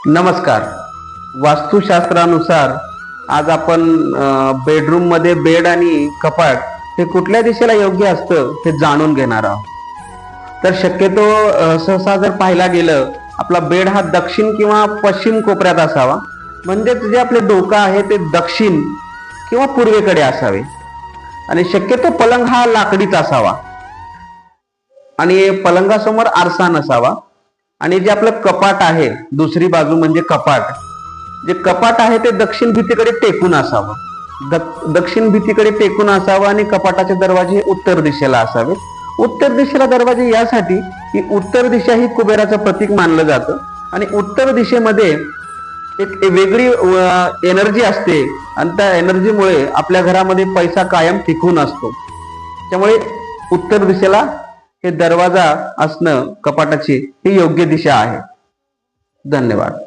नमस्कार. वास्तुशास्त्रानुसार आज आपण बेडरूम मध्ये बेड आणि कपाट हे कुठल्या दिशेला योग्य असतं हे जाणून घेणार आहोत. तर शक्यतो सहसा जर पाहायला गेलं, आपला बेड हा दक्षिण किंवा पश्चिम कोपऱ्यात असावा, म्हणजेच जे आपले डोकं आहे ते दक्षिण किंवा पूर्वेकडे असावे. आणि शक्यतो पलंग हा लाकडीचा असावा आणि पलंगासमोर आरसा नसावा. आणि जे आपलं कपाट आहे, दुसरी बाजू म्हणजे कपाट, जे कपाट आहे ते दक्षिण भीतीकडे टेकून असावं. दक्षिण भीतीकडे टेकून असावं आणि कपाटाचे दरवाजे उत्तर दिशेला असावे. उत्तर दिशेला दरवाजे यासाठी की उत्तर दिशा ही कुबेराचं प्रतीक मानलं जातं आणि उत्तर दिशेमध्ये एक वेगळी एनर्जी असते आणि त्या एनर्जीमुळे आपल्या घरामध्ये पैसा कायम टिकून असतो. त्यामुळे उत्तर दिशेला हे दरवाजा असणं कपाटाची ही योग्य दिशा आहे. धन्यवाद.